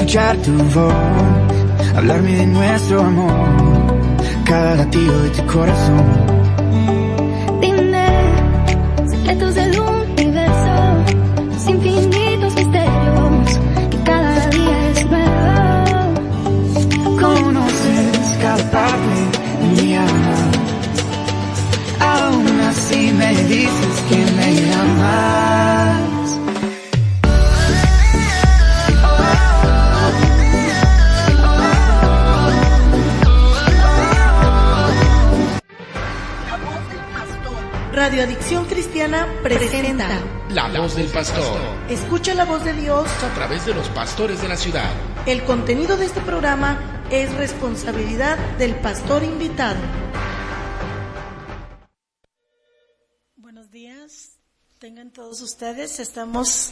escuchar tu voz, hablarme de nuestro amor, cada latido de tu corazón. Dime, secretos del universo, infinitos misterios, que cada día es nuevo. Conoces cada parte de mi alma, aún así me dices que me amas. Radio Adicción Cristiana presenta La Voz del Pastor. Escucha la voz de Dios A través de los pastores de la ciudad. El contenido de este programa es responsabilidad del pastor invitado. Buenos días, tengan todos ustedes. Estamos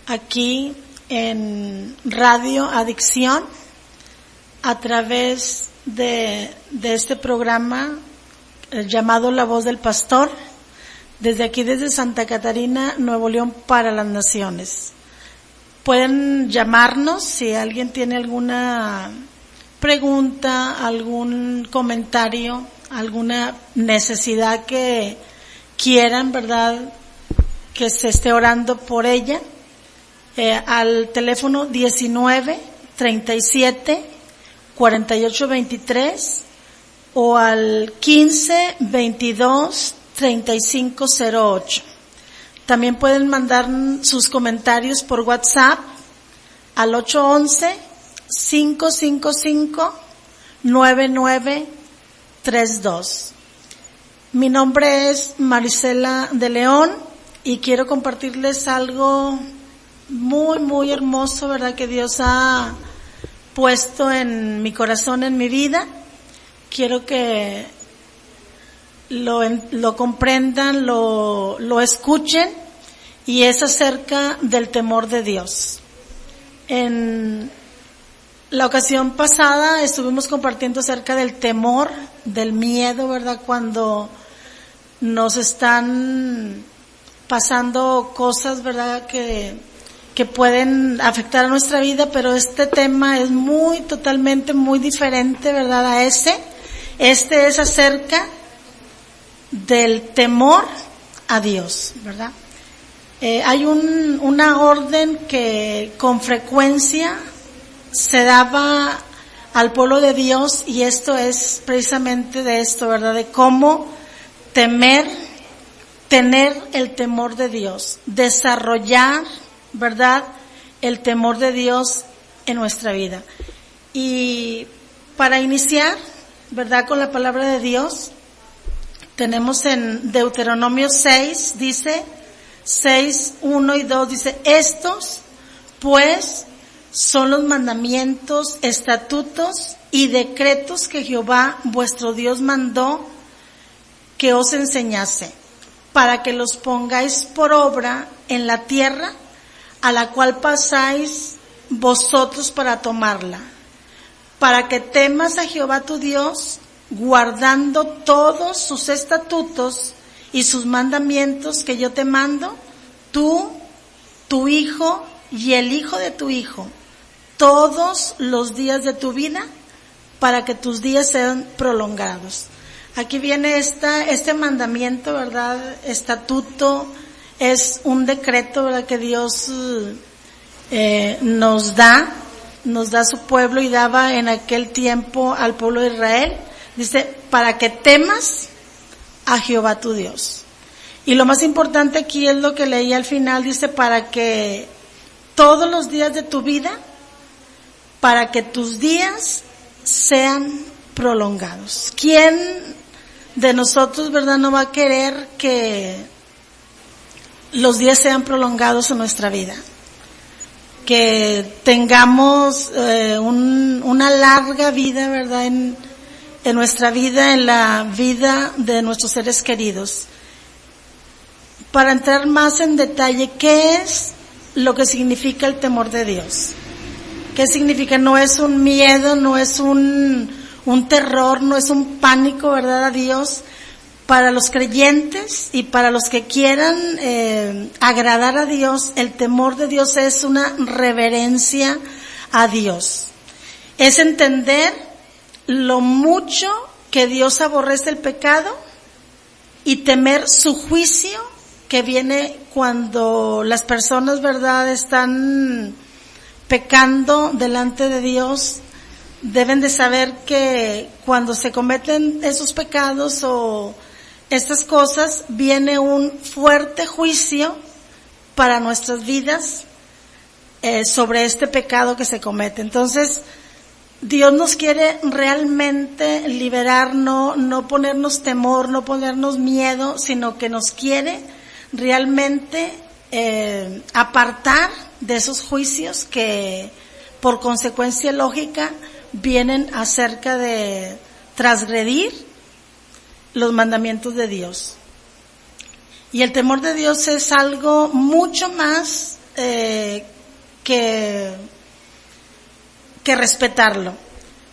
aquí en Radio Adicción a través de este programa llamado La Voz del Pastor. Desde aquí, desde Santa Catarina, Nuevo León, para las naciones. Pueden llamarnos si alguien tiene alguna pregunta, algún comentario, alguna necesidad que quieran, ¿verdad?, que se esté orando por ella, al teléfono 19 37 48 23 o al 15 22 3508. También pueden mandar sus comentarios por WhatsApp al 811-555-9932. Mi nombre es Marisela de León y quiero compartirles algo muy, muy hermoso, ¿verdad?, que Dios ha puesto en mi corazón, en mi vida. Quiero que lo comprendan, lo escuchen, y es acerca del temor de Dios. En la ocasión pasada estuvimos compartiendo acerca del temor, del miedo, ¿verdad?, cuando nos están pasando cosas, ¿verdad?, que pueden afectar a nuestra vida, pero este tema es totalmente muy diferente, ¿verdad?, a ese. Este es acerca del temor a Dios, ¿verdad? Hay una orden que con frecuencia se daba al pueblo de Dios, y esto es precisamente de esto, ¿verdad?, de cómo tener el temor de Dios, desarrollar, ¿verdad?, el temor de Dios en nuestra vida. Y para iniciar, ¿verdad?, con la palabra de Dios, tenemos en Deuteronomio 6, dice 6, 1 y 2, dice: estos pues son los mandamientos, estatutos y decretos que Jehová vuestro Dios mandó que os enseñase, para que los pongáis por obra en la tierra a la cual pasáis vosotros para tomarla, para que temas a Jehová tu Dios, guardando todos sus estatutos y sus mandamientos que yo te mando, tú, tu hijo y el hijo de tu hijo, todos los días de tu vida, para que tus días sean prolongados. Aquí viene este mandamiento, ¿verdad? Estatuto es un decreto, ¿verdad?, que Dios nos da a su pueblo, y daba en aquel tiempo al pueblo de Israel. Dice, para que temas a Jehová tu Dios. Y lo más importante aquí es lo que leí al final, dice, para que todos los días de tu vida, para que tus días sean prolongados. ¿Quién de nosotros, verdad, no va a querer que los días sean prolongados en nuestra vida? Que tengamos una larga vida, ¿verdad?, en nuestra vida, en la vida de nuestros seres queridos. Para entrar más en detalle, ¿qué es lo que significa el temor de Dios? ¿Qué significa? No es un miedo, no es un terror, no es un pánico, ¿verdad?, a Dios. Para los creyentes y para los que quieran agradar a Dios, el temor de Dios es una reverencia a Dios. Es entender lo mucho que Dios aborrece el pecado y temer su juicio que viene cuando las personas, ¿verdad?, están pecando delante de Dios. Deben de saber que cuando se cometen esos pecados o estas cosas, viene un fuerte juicio para nuestras vidas sobre este pecado que se comete. Entonces, Dios nos quiere realmente liberar, no ponernos temor, no ponernos miedo, sino que nos quiere realmente apartar de esos juicios que por consecuencia lógica vienen acerca de transgredir los mandamientos de Dios. Y el temor de Dios es algo mucho más que respetarlo.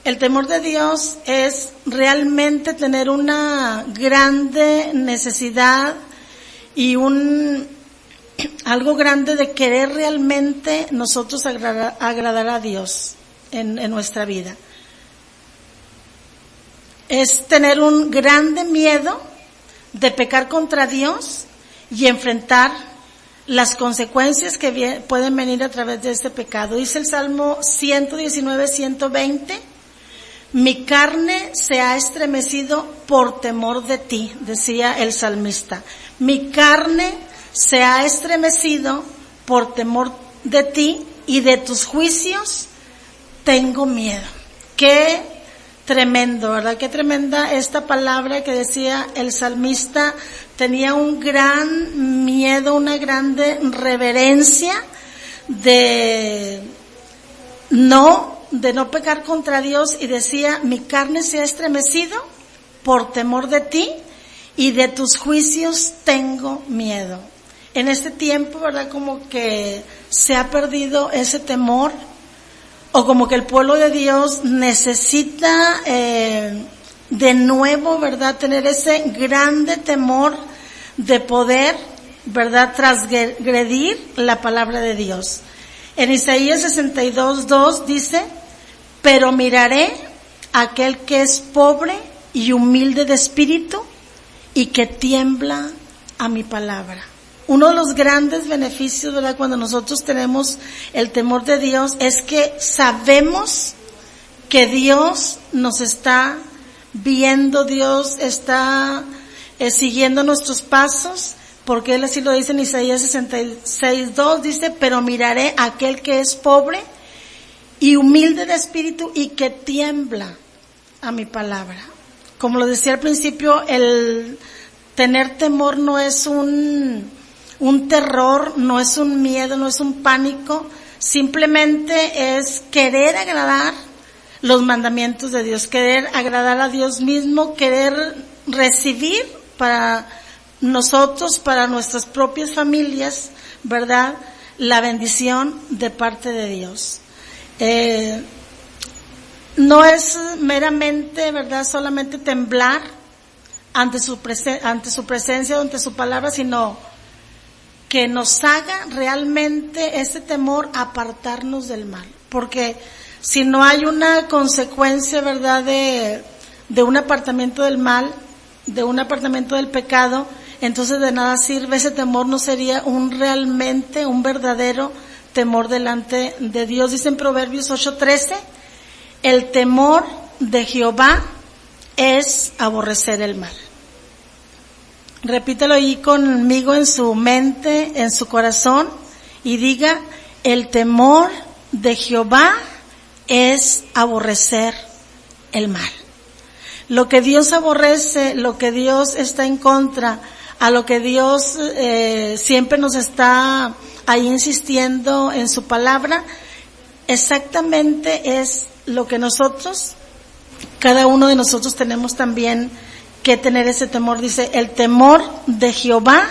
El temor de Dios es realmente tener una grande necesidad y algo grande de querer realmente nosotros agradar a Dios en nuestra vida. Es tener un grande miedo de pecar contra Dios y enfrentar las consecuencias que pueden venir a través de este pecado. Dice el Salmo 119, 120, mi carne se ha estremecido por temor de ti, decía el salmista. Mi carne se ha estremecido por temor de ti y de tus juicios tengo miedo. Qué tremendo, ¿verdad? Qué tremenda esta palabra que decía el salmista. Tenía un gran miedo, una grande reverencia de no pecar contra Dios, y decía, mi carne se ha estremecido por temor de ti y de tus juicios tengo miedo. En este tiempo, ¿verdad?, como que se ha perdido ese temor, o como que el pueblo de Dios necesita de nuevo, ¿verdad?, tener ese grande temor de poder, ¿verdad?, transgredir la palabra de Dios. En Isaías 62:2 dice, pero miraré a aquel que es pobre y humilde de espíritu y que tiembla a mi palabra. Uno de los grandes beneficios, ¿verdad?, cuando nosotros tenemos el temor de Dios, es que sabemos que Dios nos está viendo, Dios está siguiendo nuestros pasos, porque Él así lo dice en Isaías 66:2, dice, pero miraré a aquel que es pobre y humilde de espíritu y que tiembla a mi palabra. Como lo decía al principio, el tener temor no es un terror, no es un miedo, no es un pánico, simplemente es querer agradar los mandamientos de Dios, querer agradar a Dios mismo, querer recibir para nosotros, para nuestras propias familias, ¿verdad?, la bendición de parte de Dios. No es meramente, ¿verdad?, solamente temblar ante su presencia, ante su palabra, sino que nos haga realmente ese temor apartarnos del mal. Porque si no hay una consecuencia, ¿verdad?, de un apartamiento del mal, de un apartamiento del pecado, entonces de nada sirve. Ese temor no sería realmente un verdadero temor delante de Dios. Dice en Proverbios 8:13, el temor de Jehová es aborrecer el mal. Repítelo ahí conmigo en su mente, en su corazón, y diga, el temor de Jehová es aborrecer el mal. Lo que Dios aborrece, lo que Dios está en contra, a lo que Dios siempre nos está ahí insistiendo en su palabra, exactamente es lo que nosotros, cada uno de nosotros tenemos también que tener ese temor. Dice, el temor de Jehová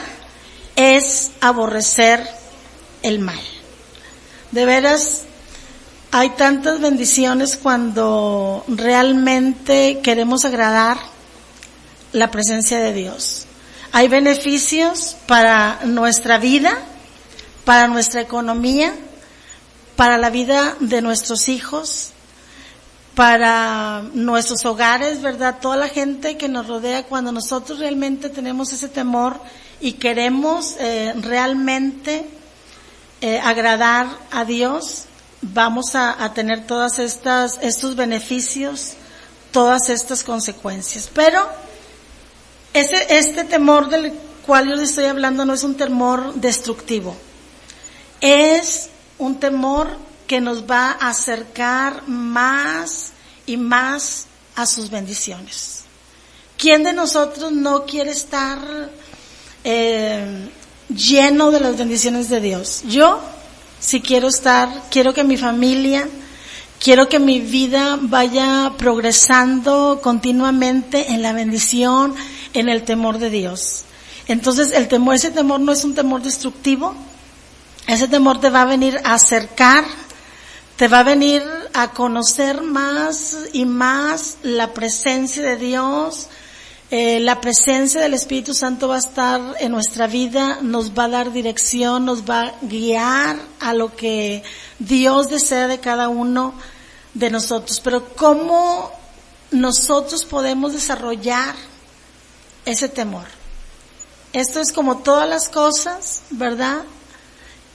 es aborrecer el mal. De veras, hay tantas bendiciones cuando realmente queremos agradar la presencia de Dios. Hay beneficios para nuestra vida, para nuestra economía, para la vida de nuestros hijos, para nuestros hogares, ¿verdad? Toda la gente que nos rodea, cuando nosotros realmente tenemos ese temor y queremos realmente agradar a Dios, vamos a tener todas estos beneficios, todas estas consecuencias. Pero este temor del cual yo les estoy hablando no es un temor destructivo, es un temor que nos va a acercar más y más a sus bendiciones. ¿Quién de nosotros no quiere estar lleno de las bendiciones de Dios? Yo sí quiero que mi familia, quiero que mi vida vaya progresando continuamente en la bendición, en el temor de Dios. Entonces ese temor no es un temor destructivo, ese temor te va a venir a acercar, te va a venir a conocer más y más la presencia de Dios. La presencia del Espíritu Santo va a estar en nuestra vida, nos va a dar dirección, nos va a guiar a lo que Dios desea de cada uno de nosotros. Pero ¿cómo nosotros podemos desarrollar ese temor? Esto es como todas las cosas, ¿verdad?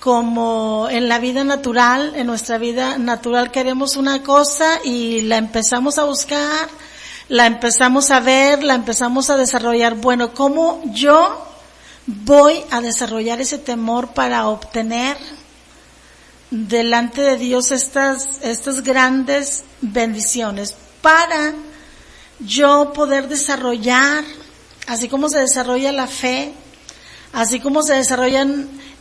Como en la vida natural, en nuestra vida natural queremos una cosa y la empezamos a buscar, la empezamos a ver, la empezamos a desarrollar. Bueno, ¿cómo yo voy a desarrollar ese temor para obtener delante de Dios estas grandes bendiciones? Para yo poder desarrollar, así como se desarrolla la fe, así como se desarrolla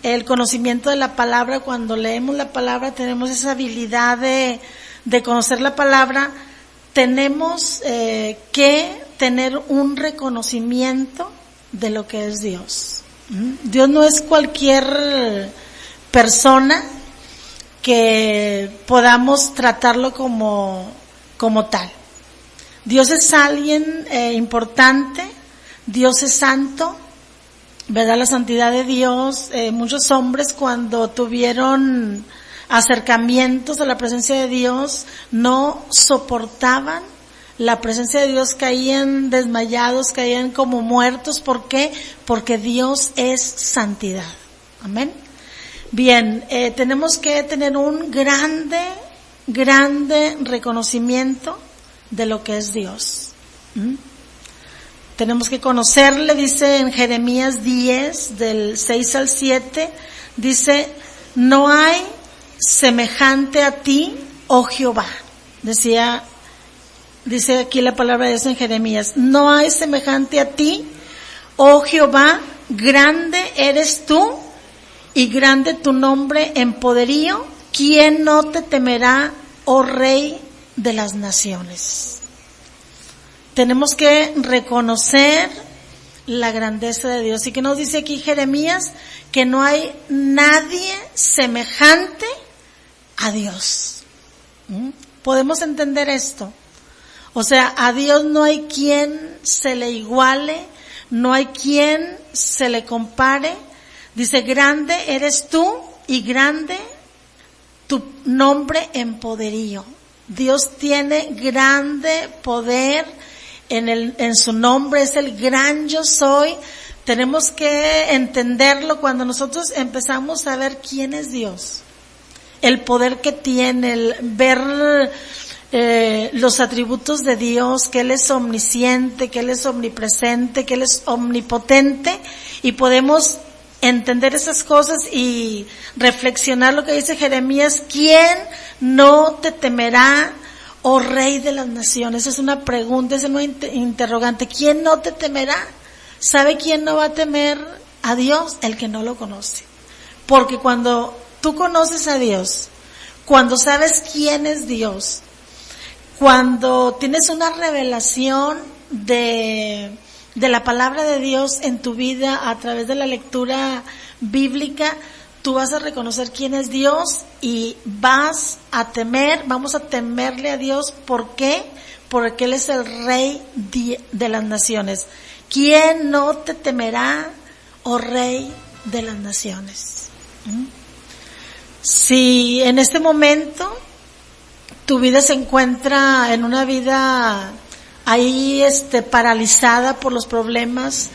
el conocimiento de la palabra. Cuando leemos la palabra tenemos esa habilidad de conocer la palabra. Tenemos que tener un reconocimiento de lo que es Dios. Dios no es cualquier persona que podamos tratarlo como tal. Dios es alguien importante, Dios es santo, ¿verdad? La santidad de Dios, muchos hombres cuando tuvieron acercamientos a la presencia de Dios no soportaban la presencia de Dios, caían desmayados, caían como muertos. ¿Por qué? Porque Dios es santidad. Amén. Bien, tenemos que tener un grande reconocimiento de lo que es Dios. Tenemos que conocerle. Dice en Jeremías 10, del 6 al 7, dice: no hay semejante a ti, oh Jehová. Dice aquí la palabra de Dios en Jeremías: no hay semejante a ti, oh Jehová, grande eres tú y grande tu nombre en poderío. ¿Quién no te temerá, oh Rey de las naciones? Tenemos que reconocer la grandeza de Dios. ¿Y qué nos dice aquí Jeremías? Que no hay nadie semejante a Dios. ¿Podemos entender esto? O sea, a Dios no hay quien se le iguale, no hay quien se le compare. Dice: grande eres tú y grande tu nombre en poderío. Dios tiene grande poder en su nombre, es el gran yo soy. Tenemos que entenderlo cuando nosotros empezamos a ver quién es Dios, el poder que tiene, el ver los atributos de Dios, que Él es omnisciente, que Él es omnipresente, que Él es omnipotente, y podemos entender esas cosas y reflexionar lo que dice Jeremías: ¿quién no te temerá, oh Rey de las naciones? Es una pregunta, es una interrogante. ¿Quién no te temerá? ¿Sabe quién no va a temer a Dios? El que no lo conoce. Porque cuando tú conoces a Dios, cuando sabes quién es Dios, cuando tienes una revelación de la palabra de Dios en tu vida a través de la lectura bíblica, tú vas a reconocer quién es Dios y vamos a temerle a Dios. ¿Por qué? Porque Él es el Rey de las naciones. ¿Quién no te temerá, oh Rey de las naciones? Si en este momento tu vida se encuentra en una vida ahí paralizada por los problemas,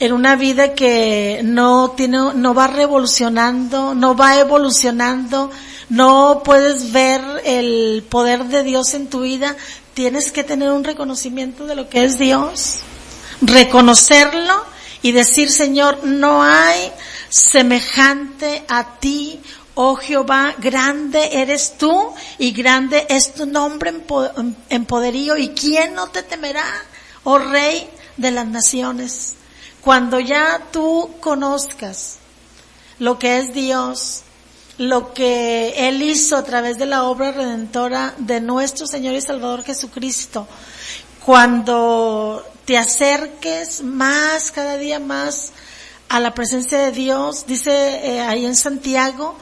en una vida que no va revolucionando, no va evolucionando, no puedes ver el poder de Dios en tu vida, tienes que tener un reconocimiento de lo que es Dios, reconocerlo y decir: Señor, no hay semejante a ti, oh Jehová, grande eres tú y grande es tu nombre en poderío, y quién no te temerá, oh Rey de las naciones. Cuando ya tú conozcas lo que es Dios, lo que Él hizo a través de la obra redentora de nuestro Señor y Salvador Jesucristo, cuando te acerques más, cada día más a la presencia de Dios, dice ahí en Santiago,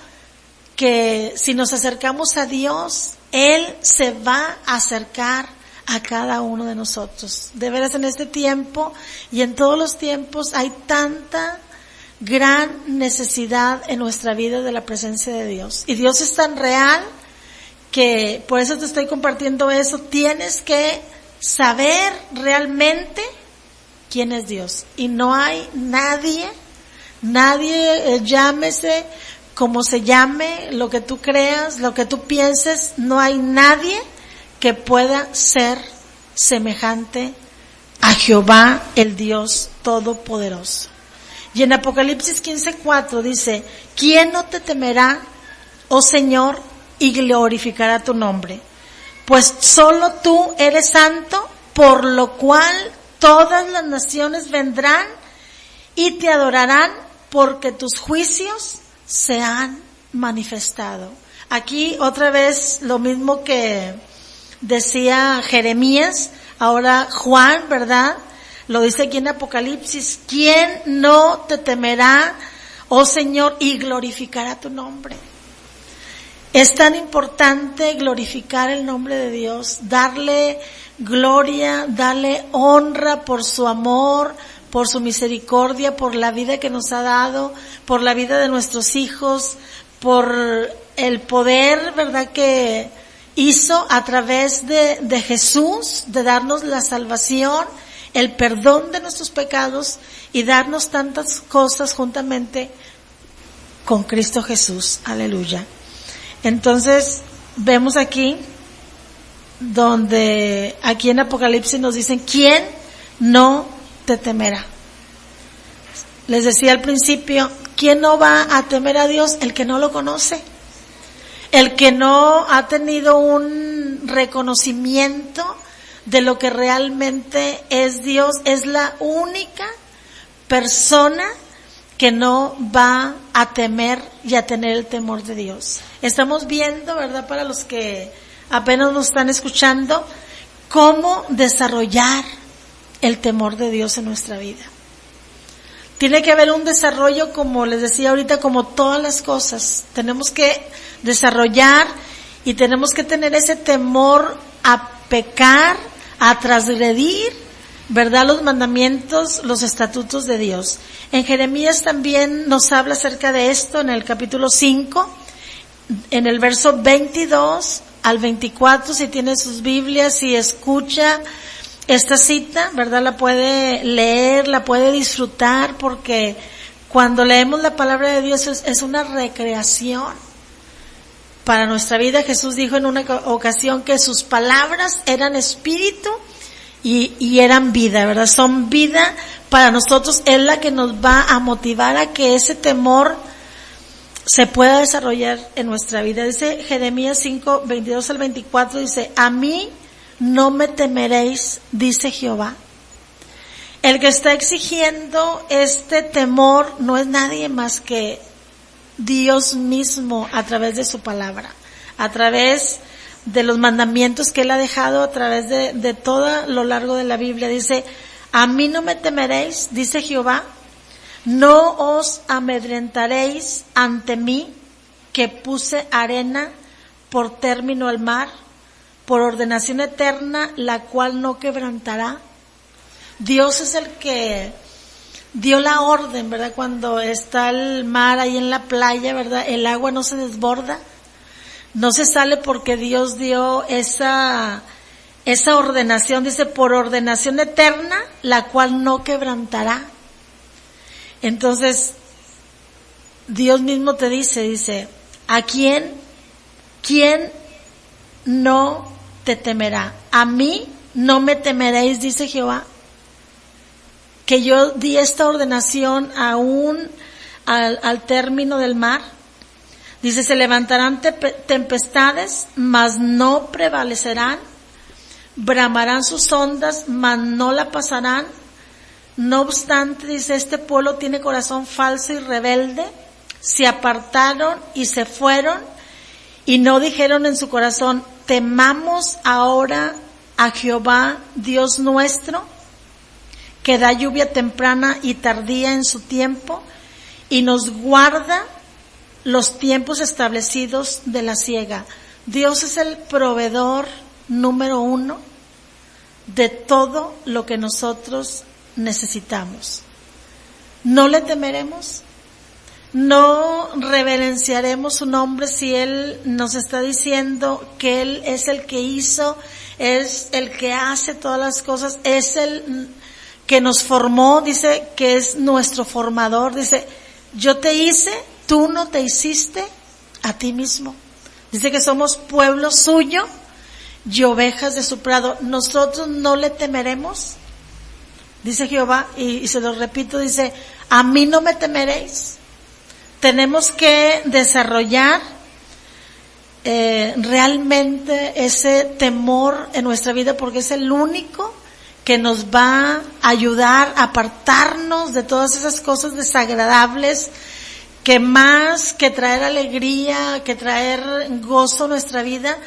que si nos acercamos a Dios, Él se va a acercar a cada uno de nosotros. De veras, en este tiempo y en todos los tiempos hay tanta gran necesidad en nuestra vida de la presencia de Dios. Y Dios es tan real que por eso te estoy compartiendo eso. Tienes que saber realmente quién es Dios. Y no hay nadie, llámese como se llame, lo que tú creas, lo que tú pienses, no hay nadie que pueda ser semejante a Jehová, el Dios Todopoderoso. Y en Apocalipsis 15:4 dice: ¿quién no te temerá, oh Señor, y glorificará tu nombre? Pues solo tú eres santo, por lo cual todas las naciones vendrán y te adorarán, porque tus juicios se han manifestado. Aquí otra vez lo mismo que decía Jeremías, ahora Juan, ¿verdad? Lo dice aquí en Apocalipsis: ¿quién no te temerá, oh Señor, y glorificará tu nombre? Es tan importante glorificar el nombre de Dios, darle gloria, darle honra por su amor, por su misericordia, por la vida que nos ha dado, por la vida de nuestros hijos, por el poder, ¿verdad?, que hizo a través de Jesús, de darnos la salvación, el perdón de nuestros pecados y darnos tantas cosas juntamente con Cristo Jesús. Aleluya. Entonces, vemos aquí, donde aquí en Apocalipsis nos dicen: ¿quién no te temerá? Les decía al principio, ¿quién no va a temer a Dios? El que no lo conoce. El que no ha tenido un reconocimiento de lo que realmente es Dios, es la única persona que no va a temer y a tener el temor de Dios. Estamos viendo, ¿verdad?, para los que apenas nos están escuchando, cómo desarrollar el temor de Dios en nuestra vida. Tiene que haber un desarrollo, como les decía ahorita, como todas las cosas. Tenemos que desarrollar y tenemos que tener ese temor a pecar, a transgredir, ¿verdad?, los mandamientos, los estatutos de Dios. En Jeremías también nos habla acerca de esto, en el capítulo 5, en el verso 22 al 24, si tiene sus Biblias y escucha esta cita, ¿verdad?, la puede leer, la puede disfrutar, porque cuando leemos la palabra de Dios es una recreación para nuestra vida. Jesús dijo en una ocasión que sus palabras eran espíritu y eran vida, ¿verdad? Son vida para nosotros, es la que nos va a motivar a que ese temor se pueda desarrollar en nuestra vida. Dice Jeremías 5, 22 al 24, dice: a mí no me temeréis, dice Jehová. El que está exigiendo este temor no es nadie más que Dios mismo, a través de su palabra, a través de los mandamientos que Él ha dejado a través de todo lo largo de la Biblia. Dice: a mí no me temeréis, dice Jehová, no os amedrentaréis ante mí, que puse arena por término al mar, por ordenación eterna, la cual no quebrantará. Dios es el que dio la orden, ¿verdad? Cuando está el mar ahí en la playa, ¿verdad? El agua no se desborda, no se sale porque Dios dio esa ordenación, dice, por ordenación eterna, la cual no quebrantará. Entonces, Dios mismo te dice, ¿a quién no te temerá? A mí no me temeréis, dice Jehová, que yo di esta ordenación aún al término del mar. Dice, se levantarán tempestades, mas no prevalecerán, bramarán sus ondas, mas no la pasarán. No obstante, dice, este pueblo tiene corazón falso y rebelde, se apartaron y se fueron, y no dijeron en su corazón, temamos ahora a Jehová, Dios nuestro, que da lluvia temprana y tardía en su tiempo, y nos guarda los tiempos establecidos de la siega. Dios es el proveedor número 1 de todo lo que nosotros necesitamos. No le temeremos, no reverenciaremos su nombre si Él nos está diciendo que Él es el que hizo, es el que hace todas las cosas, es el que nos formó, dice que es nuestro formador, dice, yo te hice, tú no te hiciste a ti mismo. Dice que somos pueblo suyo y ovejas de su prado. Nosotros no le temeremos, dice Jehová, y se lo repito, dice, a mí no me temeréis. Tenemos que desarrollar realmente ese temor en nuestra vida, porque es el único que nos va a ayudar a apartarnos de todas esas cosas desagradables que más que traer alegría, que traer gozo a nuestra vida,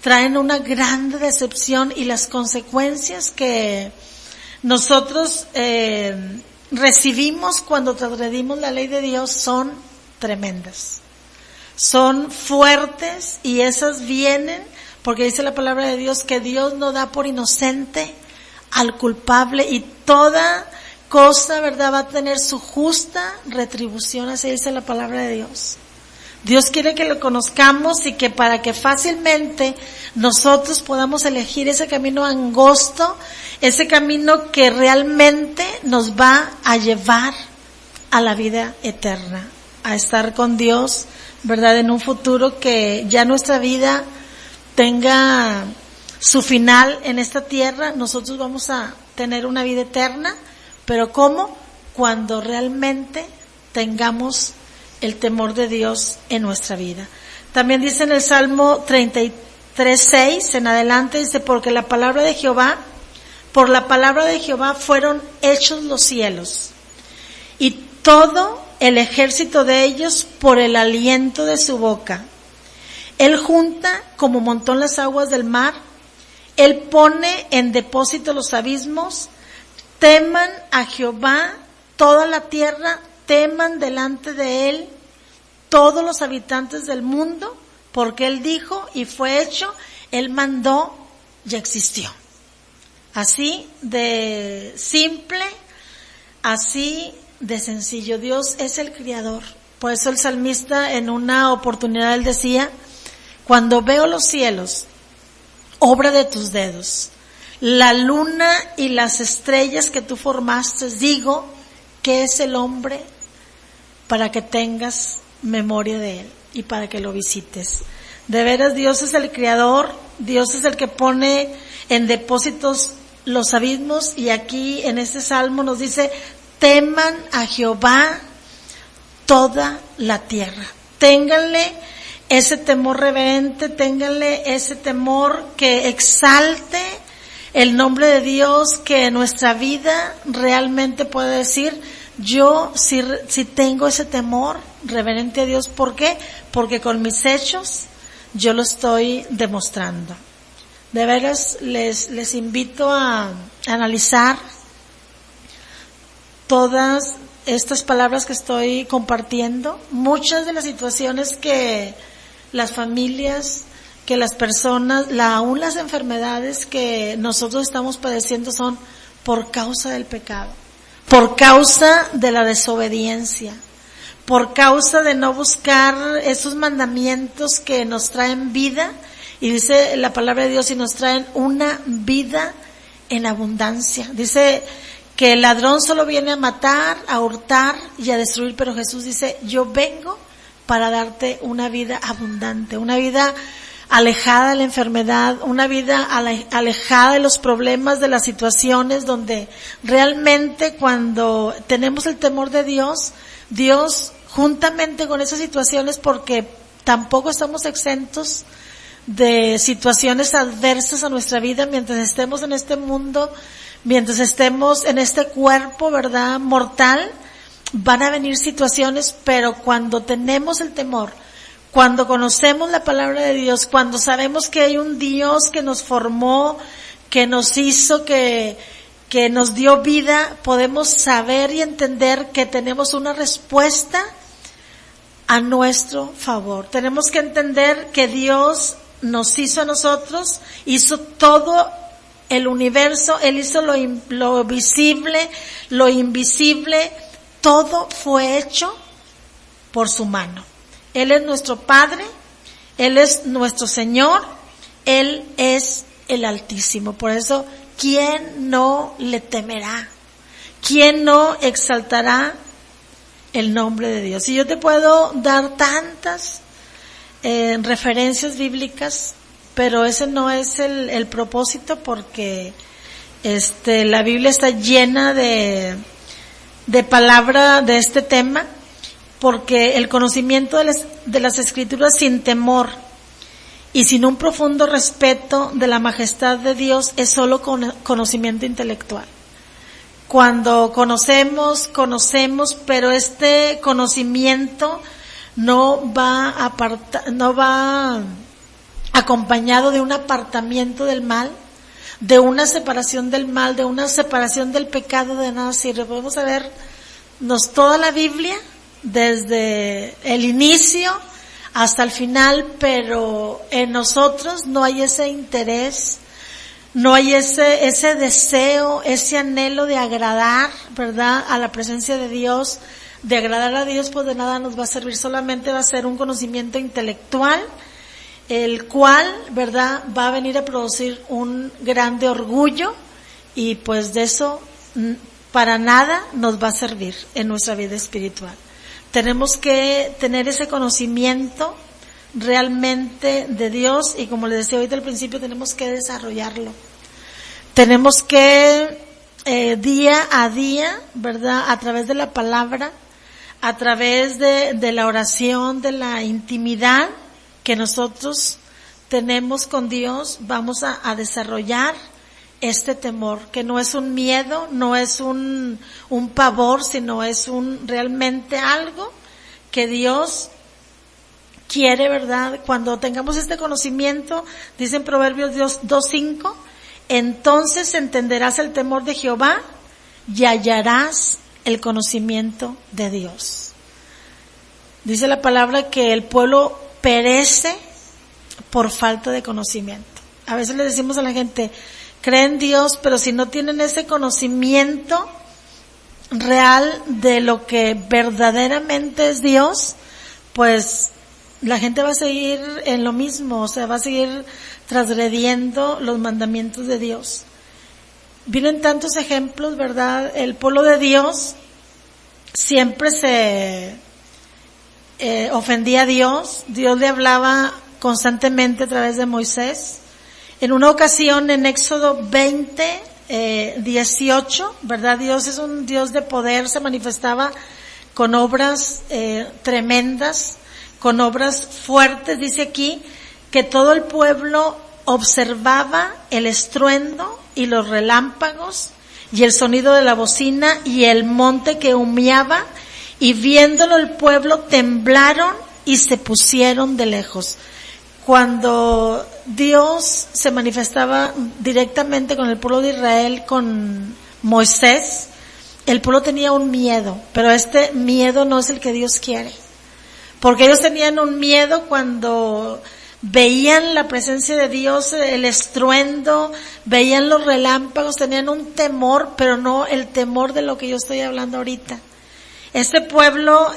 traen una grande decepción, y las consecuencias que nosotros recibimos cuando transgredimos la ley de Dios son tremendas, son fuertes, y esas vienen porque dice la palabra de Dios que Dios no da por inocente al culpable, y toda cosa, ¿verdad?, va a tener su justa retribución, así dice la palabra de Dios. Dios quiere que lo conozcamos, y que para que fácilmente nosotros podamos elegir ese camino angosto, ese camino que realmente nos va a llevar a la vida eterna, a estar con Dios, ¿verdad?, en un futuro que ya nuestra vida tenga su final en esta tierra. Nosotros vamos a tener una vida eterna, pero ¿cómo? Cuando realmente tengamos el temor de Dios en nuestra vida. También dice en el Salmo 33:6 en adelante, dice, porque la palabra de Jehová, por la palabra de Jehová fueron hechos los cielos, y todo el ejército de ellos por el aliento de su boca. Él junta como montón las aguas del mar, Él pone en depósito los abismos. Teman a Jehová toda la tierra, teman delante de Él todos los habitantes del mundo, porque Él dijo y fue hecho, Él mandó y existió. Así de simple, así de sencillo. Dios es el creador. Por eso el salmista en una oportunidad él decía, cuando veo los cielos, obra de tus dedos, la luna y las estrellas que tú formaste, digo, ¿qué es el hombre para que tengas memoria de él y para que lo visites? De veras, Dios es el creador, Dios es el que pone en depósitos los abismos, y aquí en este salmo nos dice, teman a Jehová toda la tierra. Ténganle ese temor reverente, ténganle ese temor que exalte el nombre de Dios, que en nuestra vida realmente puede decir, yo sí tengo ese temor reverente a Dios. ¿Por qué? Porque con mis hechos yo lo estoy demostrando. De veras les invito a analizar todas estas palabras que estoy compartiendo. Muchas de las situaciones que las familias, que las personas, aún las enfermedades que nosotros estamos padeciendo son por causa del pecado. por causa de la desobediencia, por causa de no buscar esos mandamientos que nos traen vida, y dice la palabra de Dios, y nos traen una vida en abundancia. Dice que el ladrón solo viene a matar, a hurtar y a destruir, pero Jesús dice, yo vengo para darte una vida abundante, una vida alejada de la enfermedad, una vida alejada de los problemas, de las situaciones donde realmente cuando tenemos el temor de Dios, Dios juntamente con esas situaciones, porque tampoco estamos exentos de situaciones adversas a nuestra vida mientras estemos en este mundo, mientras estemos en este cuerpo, ¿verdad?, mortal, van a venir situaciones, pero cuando tenemos el temor, cuando conocemos la palabra de Dios, cuando sabemos que hay un Dios que nos formó, que nos hizo, que nos dio vida, podemos saber y entender que tenemos una respuesta a nuestro favor. Tenemos que entender que Dios nos hizo a nosotros, hizo todo el universo, Él hizo lo visible, lo invisible, todo fue hecho por su mano. Él es nuestro Padre, Él es nuestro Señor, Él es el Altísimo. Por eso, ¿quién no le temerá? ¿Quién no exaltará el nombre de Dios? Y yo te puedo dar tantas referencias bíblicas, pero ese no es el propósito, porque la Biblia está llena de palabra de este tema, porque el conocimiento de las Escrituras sin temor y sin un profundo respeto de la majestad de Dios es solo conocimiento intelectual. Cuando conocemos, pero este conocimiento no va acompañado de un apartamiento del mal, de una separación del mal, de una separación del pecado, de nada sirve. Podemos sabernos toda la Biblia desde el inicio hasta el final, pero en nosotros no hay ese interés, no hay ese deseo, ese anhelo de agradar, ¿verdad?, a la presencia de Dios. De agradar a Dios, pues de nada nos va a servir, solamente va a ser un conocimiento intelectual, el cual, ¿verdad?, va a venir a producir un grande orgullo, y pues de eso para nada nos va a servir en nuestra vida espiritual. Tenemos que tener ese conocimiento realmente de Dios, y como les decía ahorita al principio, tenemos que desarrollarlo. Tenemos que día a día, ¿verdad?, a través de la palabra, a través de la oración, de la intimidad que nosotros tenemos con Dios, vamos a desarrollar este temor, que no es un miedo, no es un pavor, sino es realmente algo que Dios quiere, ¿verdad? Cuando tengamos este conocimiento, dice en Proverbios 2:5, entonces entenderás el temor de Jehová y hallarás el conocimiento de Dios. Dice la palabra que el pueblo perece por falta de conocimiento. A veces le decimos a la gente, cree en Dios, pero si no tienen ese conocimiento real de lo que verdaderamente es Dios, pues la gente va a seguir en lo mismo, o sea, va a seguir transgrediendo los mandamientos de Dios. Vienen tantos ejemplos, ¿verdad? El pueblo de Dios siempre se ofendía a Dios. Dios le hablaba constantemente a través de Moisés. En una ocasión, en Éxodo 20:18, ¿verdad? Dios es un Dios de poder, se manifestaba con obras tremendas, con obras fuertes. Dice aquí que todo el pueblo observaba el estruendo y los relámpagos y el sonido de la bocina y el monte que humeaba, y viéndolo el pueblo temblaron y se pusieron de lejos. Cuando Dios se manifestaba directamente con el pueblo de Israel, con Moisés, el pueblo tenía un miedo, pero este miedo no es el que Dios quiere. Porque ellos tenían un miedo cuando veían la presencia de Dios, el estruendo, veían los relámpagos, tenían un temor, pero no el temor de lo que yo estoy hablando ahorita. Este pueblo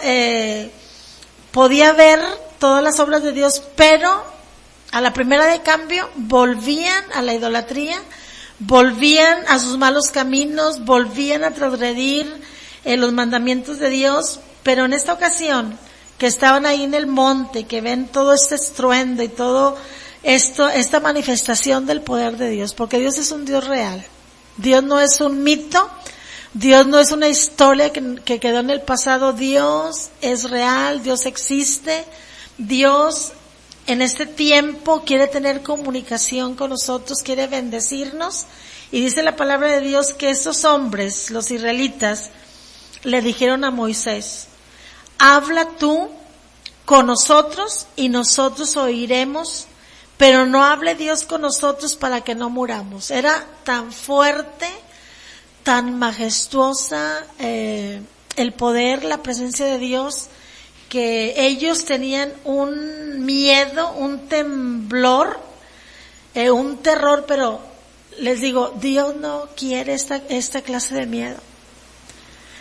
podía ver todas las obras de Dios, pero a la primera de cambio volvían a la idolatría, volvían a sus malos caminos, volvían a transgredir los mandamientos de Dios. Pero en esta ocasión, que estaban ahí en el monte, que ven todo este estruendo y todo esto, esta manifestación del poder de Dios, porque Dios es un Dios real. Dios no es un mito, Dios no es una historia que quedó en el pasado. Dios es real, Dios existe, Dios en este tiempo quiere tener comunicación con nosotros, quiere bendecirnos, y dice la palabra de Dios que estos hombres, los israelitas, le dijeron a Moisés: habla tú con nosotros y nosotros oiremos, pero no hable Dios con nosotros para que no muramos. Era tan fuerte, tan majestuosa el poder, la presencia de Dios, que ellos tenían un miedo, un temblor, un terror, pero les digo, Dios no quiere esta clase de miedo.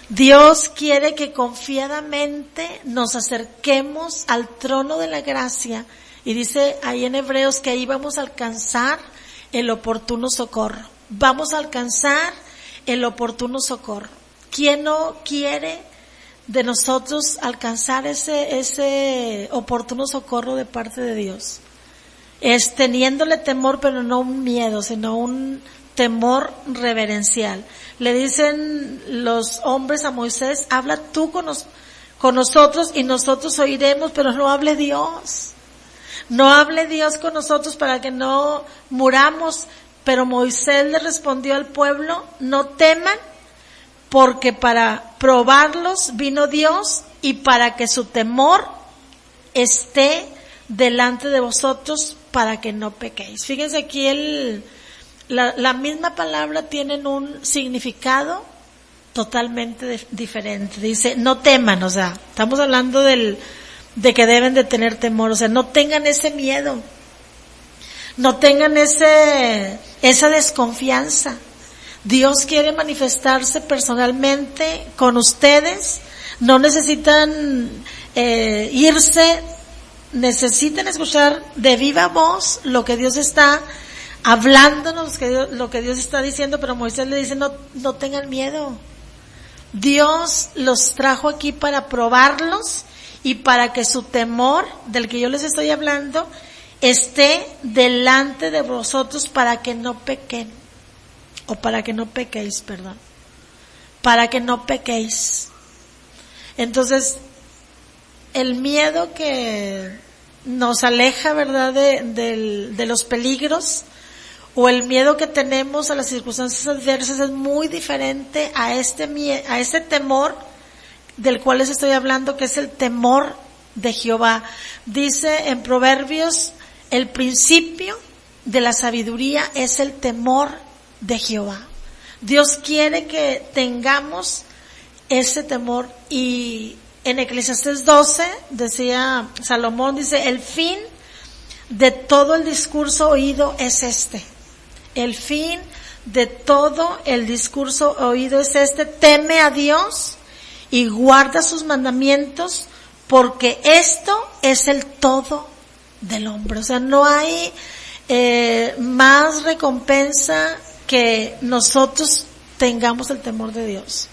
Dios quiere que confiadamente nos acerquemos al trono de la gracia, y dice ahí en Hebreos que ahí vamos a alcanzar el oportuno socorro. Vamos a alcanzar el oportuno socorro. ¿Quién no quiere de nosotros alcanzar ese oportuno socorro de parte de Dios? Es teniéndole temor, pero no un miedo, sino un temor reverencial. Le dicen los hombres a Moisés: habla tú con nosotros y nosotros oiremos, pero no hable Dios. No hable Dios con nosotros para que no muramos. Pero Moisés le respondió al pueblo: no teman, porque para probarlos vino Dios, y para que su temor esté delante de vosotros, para que no pequéis. Fíjense aquí la misma palabra tienen un significado totalmente diferente. Dice, no teman, o sea, estamos hablando de que deben de tener temor, o sea, no tengan ese miedo, no tengan esa desconfianza. Dios quiere manifestarse personalmente con ustedes, no necesitan irse, necesitan escuchar de viva voz lo que Dios está hablándonos, lo que Dios está diciendo. Pero Moisés le dice: no tengan miedo. Dios los trajo aquí para probarlos y para que su temor, del que yo les estoy hablando, esté delante de vosotros, para que no pequen, o para que no pequéis, perdón, para que no pequéis. Entonces, el miedo que nos aleja, ¿verdad?, de los peligros, o el miedo que tenemos a las circunstancias adversas, es muy diferente a este temor del cual les estoy hablando, que es el temor de Jehová. Dice en Proverbios: el principio de la sabiduría es el temor de Jehová. Dios quiere que tengamos ese temor. Y en Eclesiastés 12 decía Salomón, dice: el fin de todo el discurso oído es este. El fin de todo el discurso oído es este: teme a Dios y guarda sus mandamientos, porque esto es el todo del hombre. O sea, no hay más recompensa que nosotros tengamos el temor de Dios.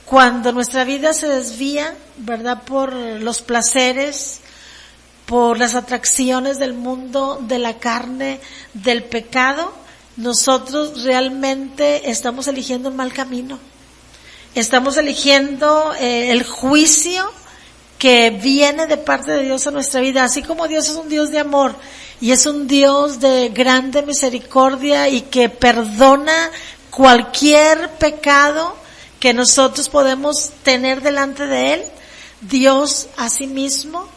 Cuando nuestra vida se desvía, ¿verdad?, por los placeres, por las atracciones del mundo, de la carne, del pecado, nosotros realmente estamos eligiendo un mal camino. Estamos eligiendo el juicio que viene de parte de Dios a nuestra vida. Así como Dios es un Dios de amor y es un Dios de grande misericordia y que perdona cualquier pecado que nosotros podemos tener delante de Él, Dios asimismo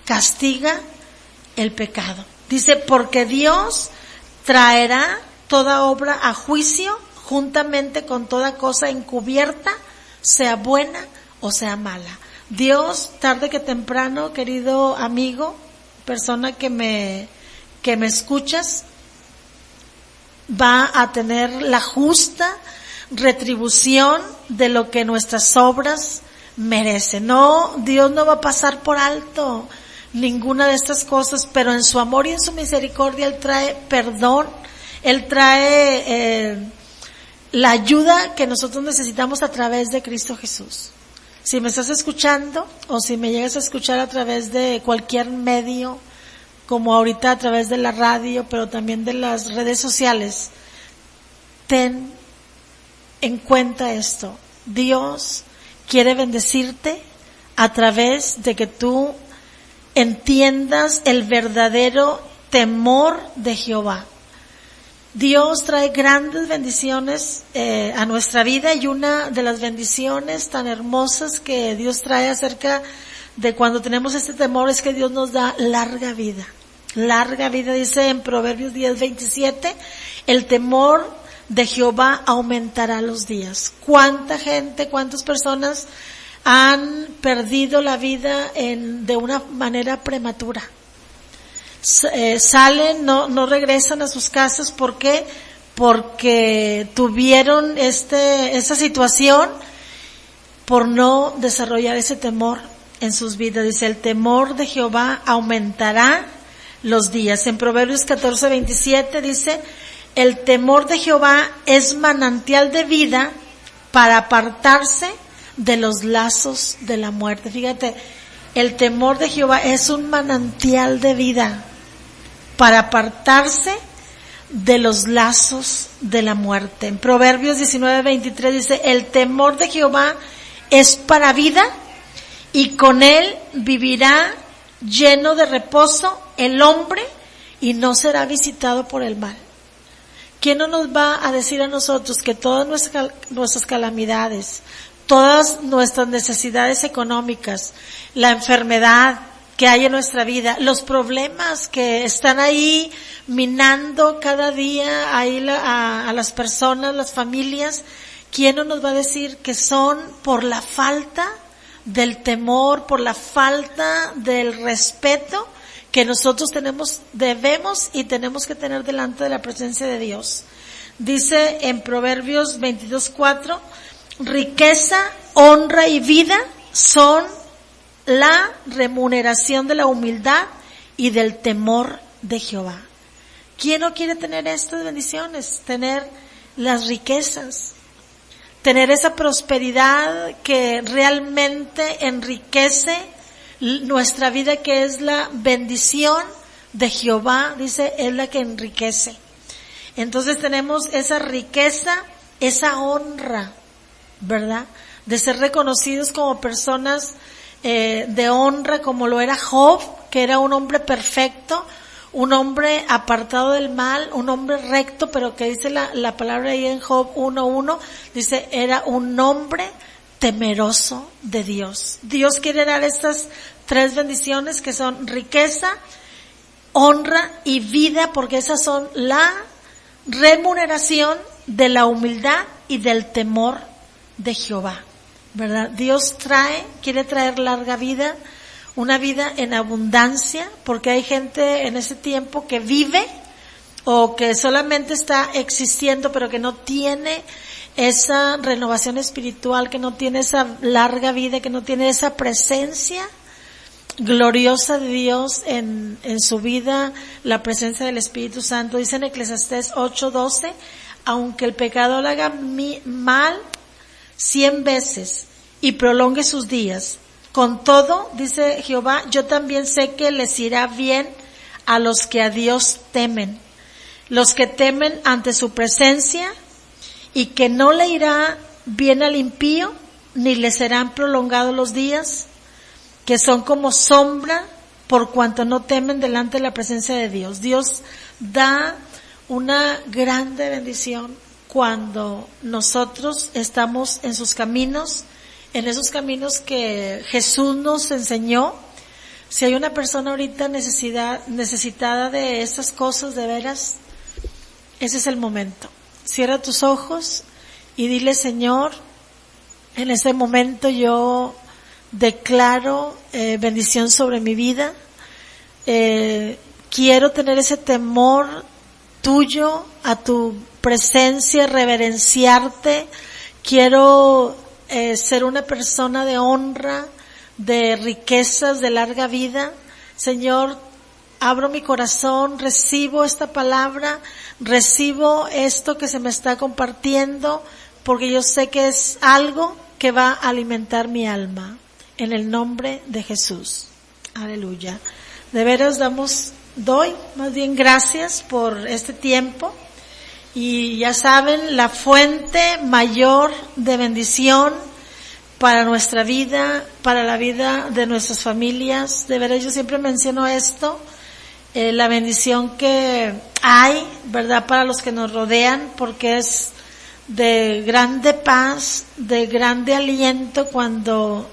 castiga el pecado. Dice: porque Dios traerá toda obra a juicio, juntamente con toda cosa encubierta, sea buena o sea mala. Dios, tarde que temprano, querido amigo, persona que me escuchas, va a tener la justa retribución de lo que nuestras obras merecen. No, Dios no va a pasar por alto ninguna de estas cosas, pero en su amor y en su misericordia Él trae perdón, Él trae la ayuda que nosotros necesitamos a través de Cristo Jesús. Si me estás escuchando o si me llegas a escuchar a través de cualquier medio, como ahorita a través de la radio, pero también de las redes sociales, ten en cuenta esto. Dios quiere bendecirte a través de que tú entiendas el verdadero temor de Jehová. Dios trae grandes bendiciones a nuestra vida, y una de las bendiciones tan hermosas que Dios trae acerca de cuando tenemos este temor es que Dios nos da larga vida. Larga vida, dice en Proverbios 10:27, el temor de Jehová aumentará los días. ¿Cuánta gente, cuántas personas han perdido la vida de una manera prematura? Salen, no regresan a sus casas. ¿Por qué? Porque tuvieron esa situación por no desarrollar ese temor en sus vidas. Dice, el temor de Jehová aumentará los días. En Proverbios 14:27 dice, el temor de Jehová es manantial de vida para apartarse de los lazos de la muerte. Fíjate, el temor de Jehová es un manantial de vida para apartarse de los lazos de la muerte. En Proverbios 19:23 dice, el temor de Jehová es para vida y con él vivirá lleno de reposo el hombre y no será visitado por el mal. ¿Quién no nos va a decir a nosotros que todas nuestras calamidades, todas nuestras necesidades económicas, la enfermedad que hay en nuestra vida, los problemas que están ahí minando cada día ahí a las personas, las familias, quién no nos va a decir que son por la falta del temor, por la falta del respeto que nosotros debemos y tenemos que tener delante de la presencia de Dios? Dice en Proverbios 22:4, riqueza, honra y vida son la remuneración de la humildad y del temor de Jehová. ¿Quién no quiere tener estas bendiciones? Tener las riquezas, tener esa prosperidad que realmente enriquece nuestra vida, que es la bendición de Jehová, dice, es la que enriquece. Entonces tenemos esa riqueza, esa honra, ¿verdad? De ser reconocidos como personas de honra, como lo era Job, que era un hombre perfecto, un hombre apartado del mal, un hombre recto, pero que dice la palabra ahí en Job 1:1, dice, era un hombre temeroso de Dios. Dios quiere dar estas tres bendiciones que son riqueza, honra y vida, porque esas son la remuneración de la humildad y del temor de Jehová, ¿verdad? Dios quiere traer larga vida, una vida en abundancia, porque hay gente en ese tiempo que vive o que solamente está existiendo, pero que no tiene esa renovación espiritual, que no tiene esa larga vida, que no tiene esa presencia gloriosa de Dios en su vida, la presencia del Espíritu Santo. Dice en Eclesiastés 8:12, aunque el pecador haga mal 100 veces y prolongue sus días, con todo, dice Jehová, yo también sé que les irá bien a los que a Dios temen, los que temen ante su presencia, y que no le irá bien al impío, ni le serán prolongados los días, que son como sombra, por cuanto no temen delante de la presencia de Dios. Dios da una grande bendición cuando nosotros estamos en sus caminos, en esos caminos que Jesús nos enseñó. Si hay una persona ahorita necesitada de esas cosas, de veras, ese es el momento. Cierra tus ojos y dile, Señor, en ese momento yo declaro bendición sobre mi vida. quiero tener ese temor tuyo, a tu presencia, reverenciarte. Quiero ser una persona de honra, de riquezas, de larga vida. Señor, abro mi corazón, recibo esta palabra, recibo esto que se me está compartiendo, porque yo sé que es algo que va a alimentar mi alma. En el nombre de Jesús. Aleluya. De veras doy más bien gracias por este tiempo. Y ya saben, la fuente mayor de bendición para nuestra vida, para la vida de nuestras familias. De veras, yo siempre menciono esto, la bendición que hay, ¿verdad?, para los que nos rodean, porque es de grande paz, de grande aliento cuando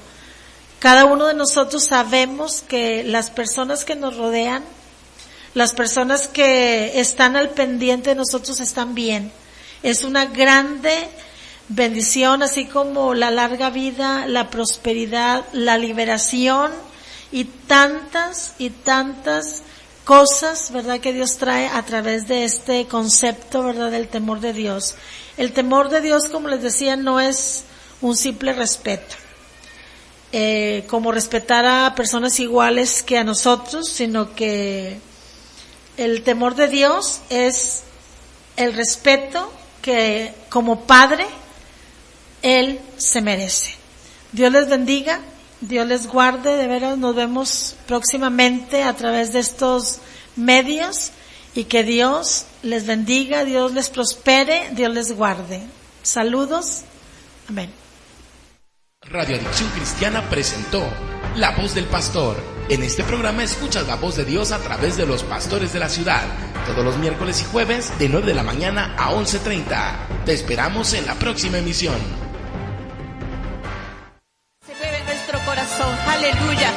cada uno de nosotros sabemos que las personas que nos rodean, las personas que están al pendiente de nosotros están bien. Es una grande bendición, así como la larga vida, la prosperidad, la liberación y tantas cosas, ¿verdad?, que Dios trae a través de este concepto, ¿verdad?, del temor de Dios. El temor de Dios, como les decía, no es un simple respeto, como respetar a personas iguales que a nosotros, sino que el temor de Dios es el respeto que como Padre Él se merece. Dios les bendiga, Dios les guarde. De veras, nos vemos próximamente a través de estos medios, y que Dios les bendiga, Dios les prospere, Dios les guarde. Saludos. Amén. Radio Adicción Cristiana presentó La Voz del Pastor. En este programa escuchas la voz de Dios a través de los pastores de la ciudad, todos los miércoles y jueves de 9 de la mañana a 11:30. Te esperamos en la próxima emisión. Se mueve en nuestro corazón, aleluya.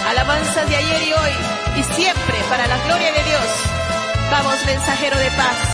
Alabanzas de ayer y hoy y siempre para la gloria de Dios. Vamos, mensajero de paz.